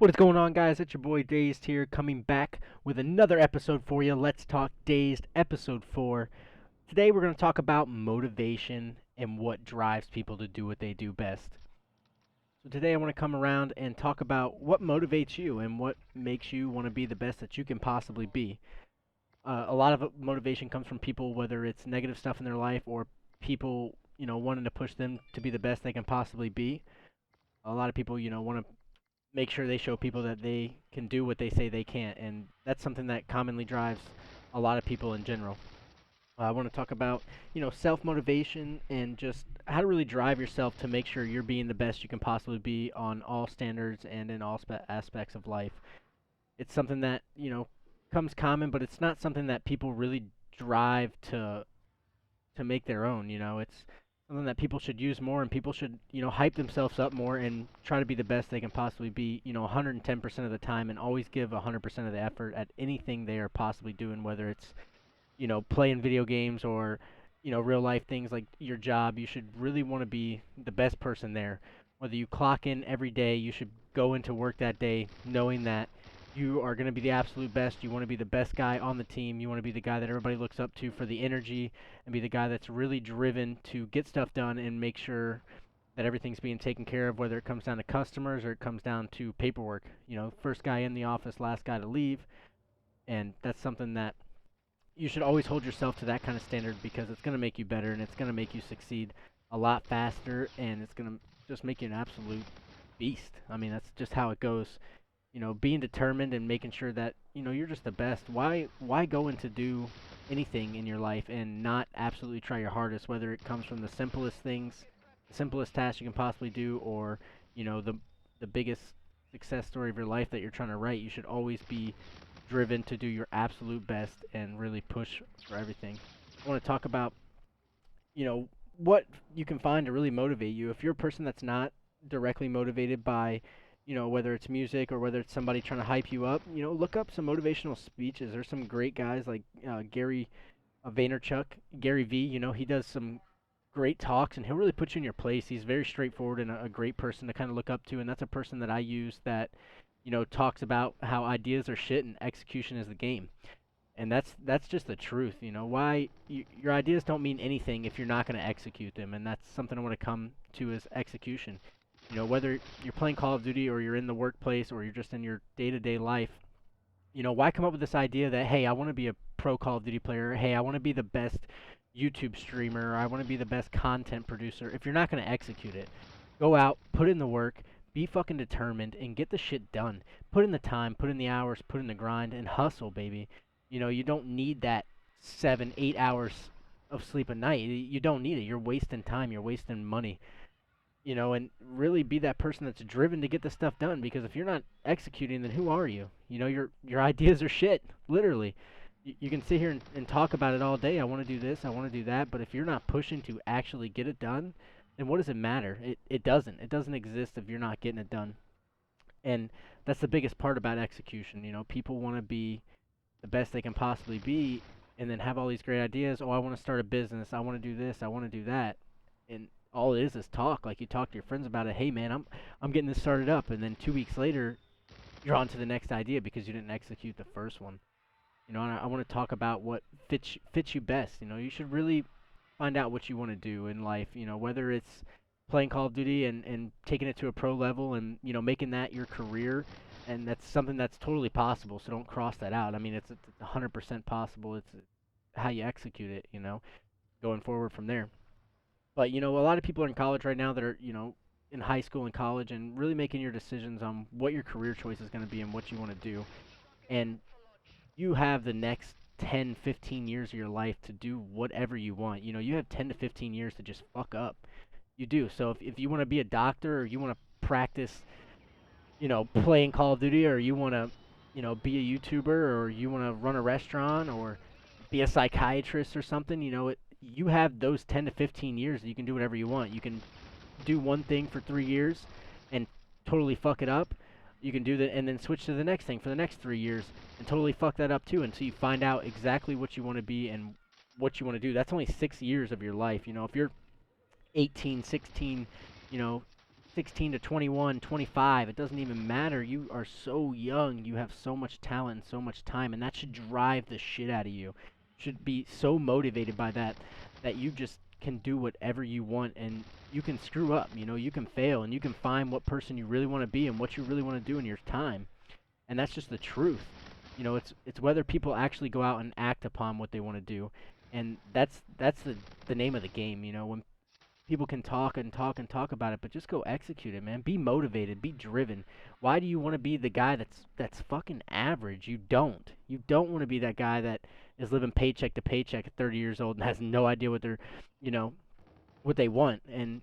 What is going on, guys? It's your boy Dazed here, coming back with another episode for you. Let's talk Dazed, episode 4. Today, we're going to talk about motivation and what drives people to do what they do best. So, today, I want to come around and talk about what motivates you and what makes you want to be the best that you can possibly be. A lot of motivation comes from people, whether it's negative stuff in their life or people, wanting to push them to be the best they can possibly be. A lot of people, want to make sure they show people that they can do what they say they can't, and that's something that commonly drives a lot of people in general. I want to talk about, self motivation and just how to really drive yourself to make sure you're being the best you can possibly be on all standards and in all aspects of life. It's something that comes common, but it's not something that people really drive to make their own. It's something that people should use more, and people should, hype themselves up more and try to be the best they can possibly be, 110% of the time, and always give 100% of the effort at anything they are possibly doing, whether it's, playing video games or, real life things like your job. You should really want to be the best person there. Whether you clock in every day, you should go into work that day knowing that you are going to be the absolute best. You want to be the best guy on the team. You want to be the guy that everybody looks up to for the energy and be the guy that's really driven to get stuff done and make sure that everything's being taken care of, whether it comes down to customers or it comes down to paperwork. First guy in the office, last guy to leave. And that's something that you should always hold yourself to, that kind of standard, because it's going to make you better and it's going to make you succeed a lot faster, and it's going to just make you an absolute beast. I mean, that's just how it goes. Being determined and making sure that, you're just the best. Why go into do anything in your life and not absolutely try your hardest, whether it comes from the simplest things, the simplest task you can possibly do, or, the biggest success story of your life that you're trying to write. You should always be driven to do your absolute best and really push for everything. I want to talk about, what you can find to really motivate you. If you're a person that's not directly motivated by, whether it's music or whether it's somebody trying to hype you up, look up some motivational speeches. There's some great guys like Gary Vaynerchuk, Gary V. He does some great talks, and he'll really put you in your place. He's very straightforward and a great person to kind of look up to, and that's a person that I use that, talks about how ideas are shit and execution is the game. And that's just the truth. Why your ideas don't mean anything if you're not going to execute them, and that's something I want to come to, is execution. Whether you're playing Call of Duty or you're in the workplace or you're just in your day-to-day life, why come up with this idea that, hey, I want to be a pro Call of Duty player, or, hey, I want to be the best YouTube streamer, or I want to be the best content producer, if you're not going to execute it? Go out, put in the work, be fucking determined, and get the shit done. Put in the time, put in the hours, put in the grind, and hustle, baby. You don't need that 7, 8 hours of sleep a night. You don't need it. You're wasting time. You're wasting money. And really be that person that's driven to get the stuff done. Because if you're not executing, then who are you? Your ideas are shit, literally. You can sit here and talk about it all day. I want to do this, I want to do that. But if you're not pushing to actually get it done, then what does it matter? It doesn't. It doesn't exist if you're not getting it done. And that's the biggest part about execution. People want to be the best they can possibly be, and then have all these great ideas. Oh, I want to start a business. I want to do this. I want to do that. And all it is talk. Like, you talk to your friends about it. Hey, man, I'm getting this started up, and then 2 weeks later, you're on to the next idea because you didn't execute the first one. And I want to talk about what fits you best. You should really find out what you want to do in life. Whether it's playing Call of Duty and taking it to a pro level and making that your career, and that's something that's totally possible. So don't cross that out. I mean, it's 100% possible. It's how you execute it. Going forward from there. But a lot of people are in college right now that are in high school and college, and really making your decisions on what your career choice is going to be and what you want to do. And you have the next 10, 15 years of your life to do whatever you want. You have 10 to 15 years to just fuck up. You do. So if you want to be a doctor, or you want to practice, playing Call of Duty, or you want to, be a YouTuber, or you want to run a restaurant, or be a psychiatrist or something, you have those 10 to 15 years that you can do whatever you want. You can do one thing for 3 years and totally fuck it up. You can do that and then switch to the next thing for the next 3 years and totally fuck that up too, until you find out exactly what you want to be and what you want to do. That's only 6 years of your life. If you're 18, 16, 16 to 21, 25. It doesn't even matter. You are so young. You have so much talent and so much time, and that should drive the shit out of you. Should be so motivated by that that you just can do whatever you want, and you can screw up. You can fail, and you can find what person you really want to be and what you really want to do in your time. And that's just the truth. It's whether people actually go out and act upon what they want to do, and that's the name of the game. When people can talk and talk and talk about it, but just go execute it, man. Be motivated, be driven. Why do you want to be the guy that's fucking average? You don't. You don't want to be that guy that is living paycheck to paycheck at 30 years old and has no idea you know, what they want. And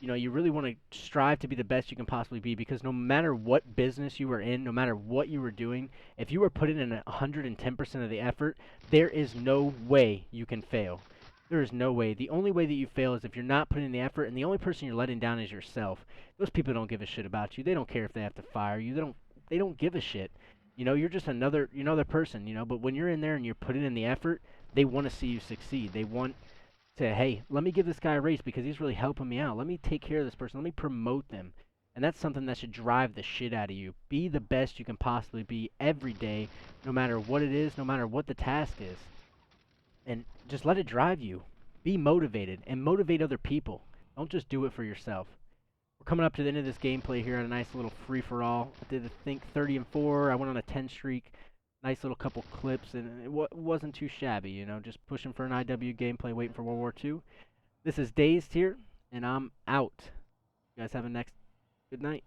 you really want to strive to be the best you can possibly be, because no matter what business you were in, no matter what you were doing, if you were putting in 110% of the effort, there is no way you can fail. There is no way. The only way that you fail is if you're not putting in the effort, and the only person you're letting down is yourself. Those people don't give a shit about you. They don't care if they have to fire you. They don't give a shit. You're just another person, but when you're in there and you're putting in the effort, they want to see you succeed. They want to, hey, let me give this guy a raise because he's really helping me out. Let me take care of this person. Let me promote them. And that's something that should drive the shit out of you. Be the best you can possibly be every day, no matter what it is, no matter what the task is. And just let it drive you. Be motivated and motivate other people. Don't just do it for yourself. We're coming up to the end of this gameplay here on a nice little free-for-all. I did, I think, 30-4. I went on a 10 streak. Nice little couple clips, and it wasn't too shabby, just pushing for an IW gameplay, waiting for World War II. This is Dazed here, and I'm out. You guys have a next good night.